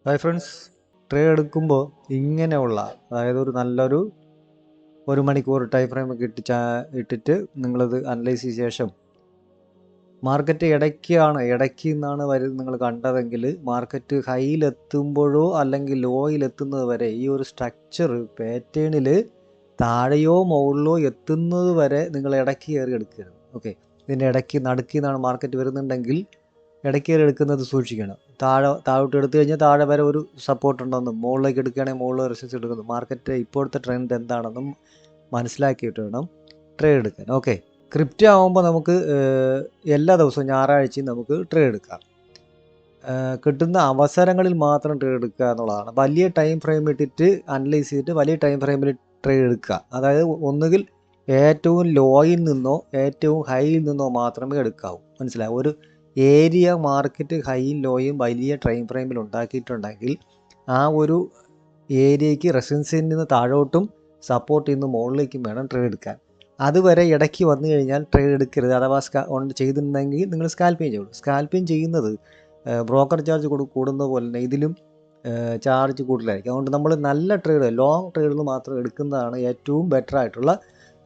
Hi friends, trade എടുക്കുമ്പോൾ ഇങ്ങനെയുള്ള അതായത് നല്ലൊരു 1 മണിക്കൂർ ടൈം ഫ്രെയിം ഒക്കെ ഇട്ടിട്ട് നിങ്ങളത് അനലൈസ് ചെയ്ത ശേഷം മാർക്കറ്റ് ഇടയ്ക്ക് നിന്നാണ് നിങ്ങൾ കണ്ടതെങ്കിൽ മാർക്കറ്റ് ഹൈയിലെത്തുമ്പോഴോ അല്ലെങ്കിൽ ലോയിലെത്തുന്നത് വരെ ഈ ഒരു സ്ട്രക്ചർ പാറ്റേണിൽ താഴെയോ മുകളിലോ എത്തുന്നത് വരെ നിങ്ങൾ ഇടയ്ക്ക് കയറി എടുക്കരുത്. ഓക്കെ, ഇതിൻ്റെ ഇടയ്ക്ക് നടുക്കിൽ നിന്നാണ് മാർക്കറ്റ് വരുന്നുണ്ടെങ്കിൽ ഇടയ്ക്ക് കയറി എടുക്കുന്നത് സൂക്ഷിക്കണം. താഴോട്ട് എടുത്തു കഴിഞ്ഞാൽ താഴെ വരെ ഒരു സപ്പോർട്ട് ഉണ്ടെന്നും മുകളിലേക്ക് എടുക്കുകയാണെങ്കിൽ മുകളിൽ റെസിസ്റ്റൻസ് എടുക്കുന്നു. മാർക്കറ്റ് ഇപ്പോഴത്തെ ട്രെൻഡ് എന്താണെന്നും മനസ്സിലാക്കിയിട്ട് വേണം ട്രേഡ് എടുക്കാൻ. ഓക്കെ, ക്രിപ്റ്റോ ആകുമ്പോൾ നമുക്ക് എല്ലാ ദിവസവും ഞായറാഴ്ചയും നമുക്ക് ട്രേഡ് എടുക്കാം. കിട്ടുന്ന അവസരങ്ങളിൽ മാത്രം ട്രേഡ് എടുക്കുക എന്നുള്ളതാണ്. വലിയ ടൈം ഫ്രെയിം ഇട്ടിട്ട് അനലൈസ് ചെയ്തിട്ട് വലിയ ടൈം ഫ്രെയിമിൽ ട്രേഡ് എടുക്കുക. അതായത് ഒന്നുകിൽ ഏറ്റവും ലോയിൽ നിന്നോ ഏറ്റവും ഹൈയിൽ നിന്നോ മാത്രമേ എടുക്കാവൂ. മനസ്സിലായി? ഒരു ഏരിയ മാർക്കറ്റ് ഹൈയും ലോയും വലിയ ടൈം ഫ്രെയിമിൽ ഉണ്ടാക്കിയിട്ടുണ്ടെങ്കിൽ ആ ഒരു ഏരിയയ്ക്ക് റെസിസ്റ്റൻസിൽ നിന്ന് താഴോട്ടും സപ്പോർട്ടിൽ നിന്ന് മുകളിലേക്കും വേണം ട്രേഡ് എടുക്കാൻ. അതുവരെ ഇടയ്ക്ക് വന്നു കഴിഞ്ഞാൽ ട്രേഡ് എടുക്കരുത്. അഥവാ ചെയ്തിട്ടുണ്ടെങ്കിൽ നിങ്ങൾ സ്കാൽപ്പിങ് ചെയ്യുള്ളൂ. സ്കാൽപ്പിങ് ചെയ്യുന്നത് ബ്രോക്കർ ചാർജ് കൂടുന്നത് പോലെ തന്നെ ഇതിലും ചാർജ് കൂടുതലായിരിക്കും. അതുകൊണ്ട് നമ്മൾ നല്ല ട്രേഡ്, ലോങ് ട്രേഡിൽ മാത്രം എടുക്കുന്നതാണ് ഏറ്റവും ബെറ്റർ ആയിട്ടുള്ള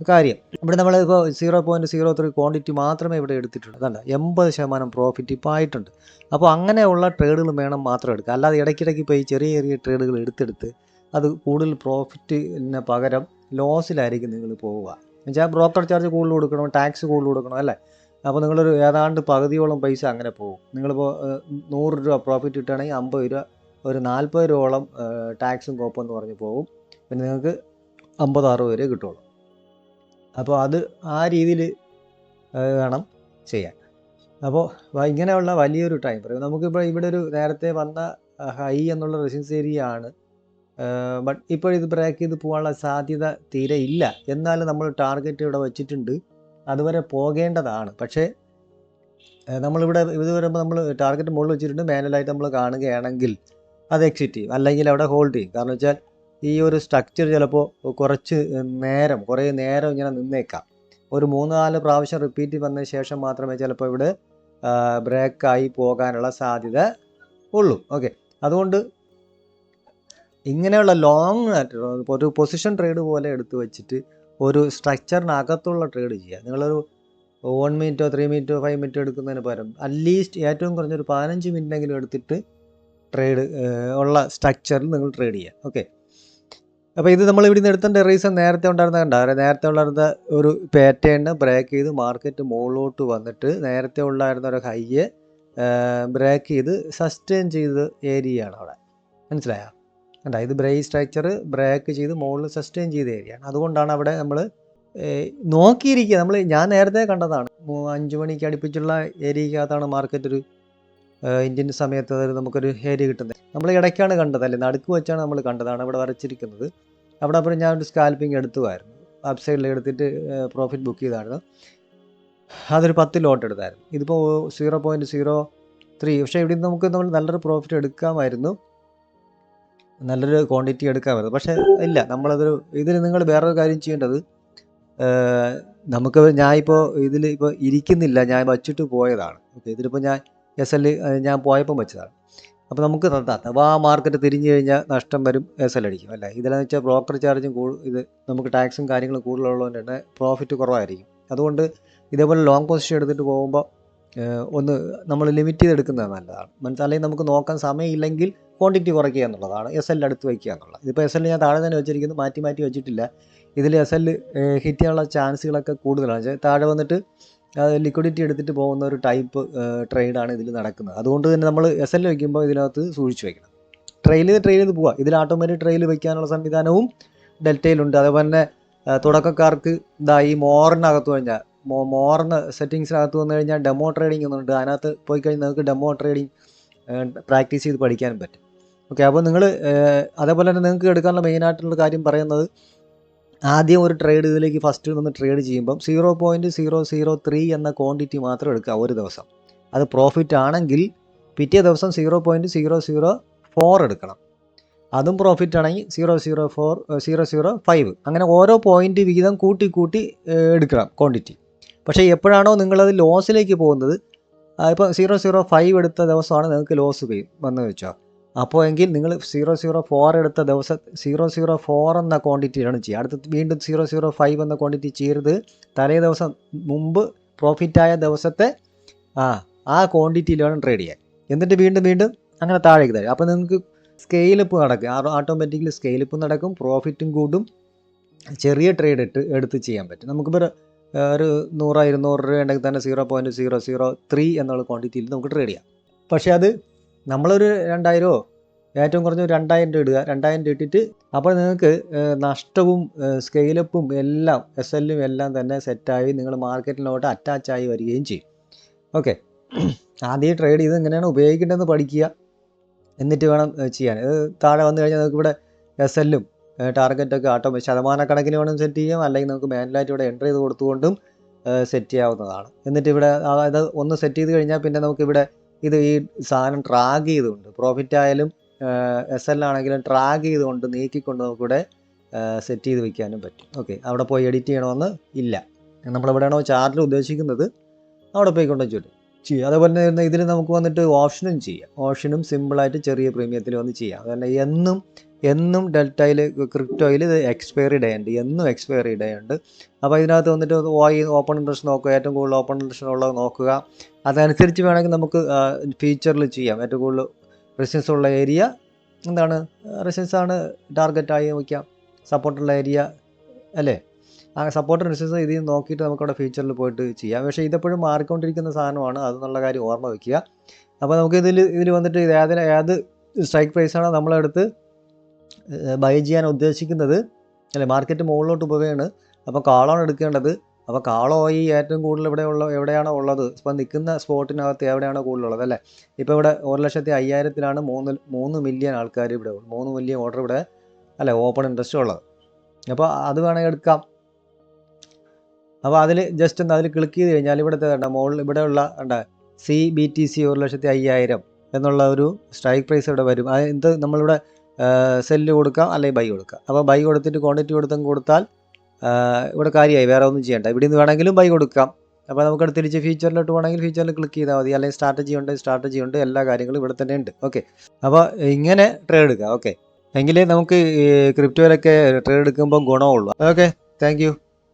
കാര്യം. ഇവിടെ നമ്മളിപ്പോൾ 0.03 ക്വാണ്ടിറ്റി മാത്രമേ ഇവിടെ എടുത്തിട്ടുള്ളൂ. അതല്ല, 80% പ്രോഫിറ്റ് ഇപ്പോൾ ആയിട്ടുണ്ട്. അപ്പോൾ അങ്ങനെയുള്ള ട്രേഡുകൾ വേണം മാത്രം എടുക്കുക. അല്ലാതെ ഇടയ്ക്കിടയ്ക്ക് ഇപ്പോൾ ഈ ചെറിയ ട്രേഡുകൾ എടുത്തെടുത്ത് അത് കൂടുതൽ പ്രോഫിറ്റിന് പകരം ലോസിലായിരിക്കും നിങ്ങൾ പോവുക. എന്നുവെച്ചാൽ ബ്രോക്കർ ചാർജ് കൂടുതൽ കൊടുക്കണം, ടാക്സ് കൂടുതൽ കൊടുക്കണം, അല്ലേ? അപ്പോൾ നിങ്ങളൊരു ഏതാണ്ട് പകുതിയോളം പൈസ അങ്ങനെ പോകും. നിങ്ങളിപ്പോൾ 100 രൂപ പ്രോഫിറ്റ് കിട്ടുകയാണെങ്കിൽ 50 രൂപ, ഒരു 40 രൂപയോളം ടാക്സും കോപ്പെന്ന് പറഞ്ഞ് പോകും. പിന്നെ നിങ്ങൾക്ക് 50-60 വരെ കിട്ടുള്ളൂ. അപ്പോൾ അത് ആ രീതിയിൽ വേണം ചെയ്യാൻ. അപ്പോൾ ഇങ്ങനെയുള്ള വലിയൊരു ടൈം ഫ്രെയിം നമുക്കിപ്പോൾ ഇവിടെ ഒരു നേരത്തെ വന്ന ഹൈ എന്നുള്ള റെസിസ്റ്റൻസ് ഏരിയ ആണ്. ബട്ട് ഇപ്പോൾ ഇത് ബ്രേക്ക് ചെയ്ത് പോകാനുള്ള സാധ്യത തീരെ ഇല്ല. എന്നാലും നമ്മൾ ടാർഗറ്റ് ഇവിടെ വെച്ചിട്ടുണ്ട്, അതുവരെ പോകേണ്ടതാണ്. പക്ഷേ നമ്മളിവിടെ ഇത് വരുമ്പോൾ നമ്മൾ ടാർഗറ്റ് മുകളിൽ വെച്ചിട്ടുണ്ട്, മാനുവലായിട്ട് നമ്മൾ കാണുകയാണെങ്കിൽ അത് എക്സിറ്റ് ചെയ്യും, അല്ലെങ്കിൽ അവിടെ ഹോൾഡ് ചെയ്യും. കാരണം വെച്ചാൽ ഈ ഒരു സ്ട്രക്ചർ ചിലപ്പോൾ കുറേ നേരം ഇങ്ങനെ നിന്നേക്കാം. ഒരു 3-4 പ്രാവശ്യം റിപ്പീറ്റ് വന്നതിന് ശേഷം മാത്രമേ ചിലപ്പോൾ ഇവിടെ ബ്രേക്കായി പോകാനുള്ള സാധ്യത ഉള്ളൂ. ഓക്കെ, അതുകൊണ്ട് ഇങ്ങനെയുള്ള ലോങ് ഒരു പൊസിഷൻ ട്രേഡ് പോലെ എടുത്ത് വെച്ചിട്ട് ഒരു സ്ട്രക്ചറിനകത്തുള്ള ട്രേഡ് ചെയ്യുക. നിങ്ങളൊരു 1 മിനിറ്റോ 3 മിനിറ്റോ 5 മിനിറ്റോ എടുക്കുന്നതിന് പകരം അറ്റ്ലീസ്റ്റ് ഏറ്റവും കുറഞ്ഞൊരു 15 മിനിറ്റെങ്കിലും എടുത്തിട്ട് ട്രേഡ് ഉള്ള സ്ട്രക്ചറിൽ നിങ്ങൾ ട്രേഡ് ചെയ്യുക. ഓക്കെ, അപ്പോൾ ഇത് നമ്മൾ ഇവിടെ നിന്ന് എടുത്തേണ്ട റീസൺ നേരത്തെ ഉണ്ടായിരുന്ന ഒരു പാറ്റേണിന് ബ്രേക്ക് ചെയ്ത് മാർക്കറ്റ് മുകളിലോട്ട് വന്നിട്ട് നേരത്തെ ഉണ്ടായിരുന്ന ഒരു ഹൈയെ ബ്രേക്ക് ചെയ്ത് സസ്റ്റെയിൻ ചെയ്ത് ഏരിയയാണ് അവിടെ. മനസ്സിലായോ? കണ്ടോ, ഇത് സ്ട്രക്ചർ ബ്രേക്ക് ചെയ്ത് മുകളിൽ സസ്റ്റെയിൻ ചെയ്ത ഏരിയയാണ്. അതുകൊണ്ടാണ് അവിടെ നമ്മൾ നോക്കിയിരിക്കുക. ഞാൻ നേരത്തെ കണ്ടതാണ്, 5 മണിക്ക് അടുപ്പിച്ചുള്ള ഏരിയക്കകത്താണ് മാർക്കറ്റ് ഒരു ഇന്ത്യൻ സമയത്ത് നമുക്കൊരു ഏരിയ കിട്ടുന്നത്. നമ്മൾ ഇടയ്ക്കാണ് കണ്ടത്, അല്ലേ? നടുക്ക് വെച്ചാണ് നമ്മൾ കണ്ടതാണ് ഇവിടെ വരച്ചിരിക്കുന്നത്. അവിടെ അப்புறம் ഞാൻ ഒരു സ്കാൽപ്പിംഗ് എടുത്തുമായിരുന്നു, അപ്പ് സൈഡിൽ എടുത്തിട്ട് പ്രോഫിറ്റ് ബുക്ക് ചെയ്തായിരുന്നു. അതൊരു 10 ലോട്ട് എടുത്തായിരുന്നു. ഇതിപ്പോൾ 0.03. പക്ഷേ ഇവിടെ നമുക്ക് നല്ലൊരു പ്രോഫിറ്റ് എടുക്കാമായിരുന്നു, നല്ലൊരു ക്വാണ്ടിറ്റി എടുക്കാമായിരുന്നു. പക്ഷേ ഇല്ല, ഇതിൽ നിങ്ങൾ വേറൊരു കാര്യം ചെയ്യേണ്ടത്, ഞാനിപ്പോൾ ഇതിലിപ്പോൾ ഇരിക്കുന്നില്ല, ഞാൻ വച്ചിട്ട് പോയതാണ്. ഓക്കെ, ഇതിലിപ്പോൾ ഞാൻ SL ഞാൻ പോയപ്പം വെച്ചതാണ്. അപ്പോൾ നമുക്ക് അഥവാ മാർക്കറ്റ് തിരിഞ്ഞു കഴിഞ്ഞാൽ നഷ്ടം വരും, SL അടിക്കും, അല്ലേ? ഇതിലെന്ന് വെച്ചാൽ ബ്രോക്കർ ചാർജും ഇത് നമുക്ക് ടാക്സും കാര്യങ്ങളും കൂടുതലുള്ളതുകൊണ്ട് തന്നെ പ്രോഫിറ്റ് കുറവായിരിക്കും. അതുകൊണ്ട് ഇതേപോലെ ലോങ് പൊസിഷൻ എടുത്തിട്ട് പോകുമ്പോൾ ഒന്ന് നമ്മൾ ലിമിറ്റ് ചെയ്തെടുക്കുന്നത് നല്ലതാണ്. അല്ലെങ്കിൽ നമുക്ക് നോക്കാൻ സമയമില്ലെങ്കിൽ ക്വാണ്ടിറ്റി കുറയ്ക്കുക എന്നുള്ളതാണ്, SL അടുത്ത് വയ്ക്കുക എന്നുള്ളത്. ഇതിപ്പോൾ SL ഞാൻ താഴെ തന്നെ വെച്ചിരിക്കുന്നു, മാറ്റി വെച്ചിട്ടില്ല. ഇതിൽ SL ഹിറ്റ് ചെയ്യാനുള്ള ചാൻസുകളൊക്കെ കൂടുതലാണ്. താഴെ വന്നിട്ട് ലിക്വിഡിറ്റി എടുത്തിട്ട് പോകുന്ന ഒരു ടൈപ്പ് ട്രേഡാണ് ഇതിൽ നടക്കുന്നത്. അതുകൊണ്ട് തന്നെ നമ്മൾ SL വയ്ക്കുമ്പോൾ ഇതിനകത്ത് സൂക്ഷിച്ച് വയ്ക്കണം. ട്രെയിൽ ചെയ്ത് പോവുക. ഇതിൽ ഓട്ടോമാറ്റിക് ട്രെയിൽ വയ്ക്കാനുള്ള സംവിധാനവും ഡെൽറ്റയിലുണ്ട്. അതേപോലെ തന്നെ തുടക്കക്കാർക്ക് ഈ മോറിനകത്ത് കഴിഞ്ഞാൽ മോറിന് സെറ്റിങ്സിനകത്ത് വന്നു കഴിഞ്ഞാൽ ഡെമോ ട്രേഡിംഗ് എന്നുണ്ട്. അതിനകത്ത് പോയി കഴിഞ്ഞാൽ നിങ്ങൾക്ക് ഡെമോ ട്രേഡിംഗ് പ്രാക്ടീസ് ചെയ്ത് പഠിക്കാനും പറ്റും. ഓക്കെ, അപ്പോൾ നിങ്ങൾ അതേപോലെ തന്നെ നിങ്ങൾക്ക് എടുക്കാനുള്ള മെയിനായിട്ടുള്ള കാര്യം പറയുന്നത്, ആദ്യം ഒരു ട്രേഡ് ഇതിലേക്ക് ഫസ്റ്റ് നിന്ന് ട്രേഡ് ചെയ്യുമ്പം 0.003 എന്ന ക്വാണ്ടിറ്റി മാത്രം എടുക്കുക ഒരു ദിവസം. അത് പ്രോഫിറ്റ് ആണെങ്കിൽ പിറ്റേ ദിവസം 0.004 എടുക്കണം. അതും പ്രോഫിറ്റ് ആണെങ്കിൽ 0.005. അങ്ങനെ ഓരോ പോയിന്റ് വീതം കൂട്ടി എടുക്കണം ക്വാണ്ടിറ്റി. പക്ഷേ എപ്പോഴാണോ നിങ്ങളത് ലോസിലേക്ക് പോകുന്നത്, ഇപ്പോൾ 0.05 എടുത്ത ദിവസമാണ് നിങ്ങൾക്ക് ലോസ് വന്നു വെച്ചോ, അപ്പോൾ എങ്കിൽ നിങ്ങൾ 004 എടുത്ത ദിവസം 004 എന്ന ക്വാണ്ടിറ്റിയിലാണ് ചെയ്യുക. അടുത്ത് വീണ്ടും 005 എന്ന ക്വാണ്ടിറ്റി ചെയ്യരുത്. തലേ ദിവസം മുമ്പ് പ്രോഫിറ്റായ ദിവസത്തെ ആ ക്വാണ്ടിറ്റിയിൽ വേണം ട്രേഡ് ചെയ്യാൻ. എന്നിട്ട് വീണ്ടും അങ്ങനെ താഴേക്ക് തരും. അപ്പോൾ നിങ്ങൾക്ക് സ്കെയിലപ്പ് നടക്കും, ഓട്ടോമാറ്റിക്കലി സ്കെയിലപ്പ് നടക്കും, പ്രോഫിറ്റും കൂടും, ചെറിയ ട്രേഡ് എടുത്ത് ചെയ്യാൻ പറ്റും. നമുക്കിപ്പോൾ ഒരു 100-200 രൂപ ഉണ്ടെങ്കിൽ തന്നെ 0.003 എന്നുള്ള ക്വാണ്ടിറ്റിയിൽ നമുക്ക് ട്രേഡ് ചെയ്യാം. പക്ഷേ അത് നമ്മളൊരു 2000 ഏറ്റവും കുറഞ്ഞ 2000 രൂപ ഇടുക. 2000 രൂപ ഇട്ടിട്ട് അപ്പോൾ നിങ്ങൾക്ക് നഷ്ടവും സ്കെയിലപ്പും എല്ലാം SLും എല്ലാം തന്നെ സെറ്റായി നിങ്ങൾ മാർക്കറ്റിലോട്ട് അറ്റാച്ചായി വരികയും ചെയ്യും. ഓക്കെ, ആദ്യം ട്രേഡ് ചെയ്ത് എങ്ങനെയാണ് ഉപയോഗിക്കേണ്ടതെന്ന് പഠിക്കുക, എന്നിട്ട് വേണം ചെയ്യാൻ. ഇത് താഴെ വന്നു കഴിഞ്ഞാൽ നമുക്ക് ഇവിടെ SLും ടാർഗറ്റൊക്കെ ശതമാനക്കണക്കിന് വേണം സെറ്റ് ചെയ്യാം, അല്ലെങ്കിൽ നമുക്ക് മാനുവലായിട്ട് ഇവിടെ എൻ്റർ ചെയ്ത് കൊടുത്തുകൊണ്ടും സെറ്റ് ചെയ്യാവുന്നതാണ്. എന്നിട്ട് ഇവിടെ അതായത് ഒന്ന് സെറ്റ് ചെയ്ത് കഴിഞ്ഞാൽ പിന്നെ നമുക്കിവിടെ ഇത് ഈ സാധനം ട്രാക്ക് ചെയ്തുകൊണ്ട് പ്രോഫിറ്റ് ആയാലും SL ആണെങ്കിലും ട്രാക്ക് ചെയ്തുകൊണ്ട് നീക്കിക്കൊണ്ട് നമുക്കിവിടെ സെറ്റ് ചെയ്ത് വയ്ക്കാനും പറ്റും. ഓക്കെ, അവിടെ പോയി എഡിറ്റ് ചെയ്യണമെന്ന് ഇല്ല. നമ്മളെവിടെയാണോ ചാർട്ടിൽ ഉദ്ദേശിക്കുന്നത് അവിടെ പോയിക്കൊണ്ട് ചെയ്യും. അതേപോലെ തന്നെ ഇതിൽ നമുക്ക് വന്നിട്ട് ഓപ്ഷനും ചെയ്യാം. ഓപ്ഷനും സിമ്പിളായിട്ട് ചെറിയ പ്രീമിയത്തിൽ വന്ന് ചെയ്യാം. അതുപോലെ എന്നും ഡെൽറ്റയിൽ ക്രിപ്റ്റോയിൽ ഇത് എക്സ്പയറി ഡേ ഉണ്ട്, എന്നും എക്സ്പയറി ഡേ ഉണ്ട്. അപ്പോൾ ഇതിനകത്ത് വന്നിട്ട് ഓപ്പൺ ഇൻട്രസ്റ്റ് നോക്കുക, ഏറ്റവും കൂടുതൽ ഓപ്പൺ ഇൻട്രസ്റ്റ് ഉള്ളത് നോക്കുക. അതനുസരിച്ച് വേണമെങ്കിൽ നമുക്ക് ഫീച്ചറിൽ ചെയ്യാം. ഏറ്റവും കൂടുതൽ റെസിസ്റ്റൻസ് ഉള്ള ഏരിയ എന്താണ്, റെസിസ്റ്റൻസ് ആണ് ടാർഗറ്റായി വയ്ക്കാം. സപ്പോർട്ടുള്ള ഏരിയ അല്ലേ, ആ സപ്പോർട്ട് റെസിസ്റ്റൻസ് ഇതിൽ നോക്കിയിട്ട് നമുക്കവിടെ ഫീച്ചറിൽ പോയിട്ട് ചെയ്യാം. പക്ഷേ ഇതെപ്പോഴും മാറിക്കൊണ്ടിരിക്കുന്ന സാധനമാണ്, അതെന്നുള്ള കാര്യം ഓർമ്മ വയ്ക്കുക. അപ്പോൾ നമുക്ക് ഇതിൽ വന്നിട്ട് ഏത് സ്ട്രൈക്ക് പ്രൈസാണോ നമ്മളെടുത്ത് ബൈ ചെയ്യാൻ ഉദ്ദേശിക്കുന്നത്, അല്ലെ മാർക്കറ്റ് മുകളിലോട്ട് പോവുകയാണ്, അപ്പോൾ കാളാണ് എടുക്കേണ്ടത്. അപ്പോൾ കാളോ ഈ ഏറ്റവും കൂടുതൽ എവിടെയാണോ ഉള്ളത്, ഇപ്പം നിൽക്കുന്ന സ്പോട്ടിനകത്ത് എവിടെയാണോ കൂടുതലുള്ളത് അല്ലേ. ഇപ്പോൾ ഇവിടെ 1,05,000-ലാണ് 3 മില്യൺ ആൾക്കാർ ഇവിടെ ഉള്ളു, 3 മില്യൺ ഓർഡർ ഇവിടെ അല്ലേ ഓപ്പൺ ഇൻട്രസ്റ്റ് ഉള്ളത്. അപ്പോൾ അത് വേണമെങ്കിൽ എടുക്കാം. അപ്പോൾ അതിൽ ജസ്റ്റ് ഒന്ന് അതിൽ ക്ലിക്ക് ചെയ്ത് കഴിഞ്ഞാൽ ഇവിടുത്തെ മുകളിൽ ഇവിടെയുള്ള CBTC 1,05,000 എന്നുള്ള ഒരു സ്ട്രൈക്ക് പ്രൈസ് ഇവിടെ വരും. അത് നമ്മളിവിടെ സെല്ല് കൊടുക്കാം അല്ലെങ്കിൽ ബൈ കൊടുക്കാം. അപ്പോൾ ബൈ കൊടുത്തിട്ട് ക്വാണ്ടിറ്റി കൊടുത്താൽ ഇവിടെ കാര്യമായി, വേറെ ഒന്നും ചെയ്യണ്ട. ഇവിടെ നിന്ന് വേണമെങ്കിലും ബൈ കൊടുക്കാം. അപ്പോൾ നമുക്ക് തിരിച്ച് ഫീച്ചറിലോട്ട് വേണമെങ്കിൽ ഫീച്ചറിൽ ക്ലിക്ക് ചെയ്താൽ മതി, അല്ലെങ്കിൽ സ്ട്രാറ്റജി ഉണ്ട്, എല്ലാ കാര്യങ്ങളും ഇവിടെ തന്നെ ഉണ്ട്. ഓക്കെ, അപ്പോൾ ഇങ്ങനെ ട്രേഡ് എടുക്കാം. ഓക്കെ, എങ്കിലേ നമുക്ക് ക്രിപ്റ്റോയിലൊക്കെ ട്രേഡ് എടുക്കുമ്പോൾ ഗുണമുള്ളൂ. Okay, thank you.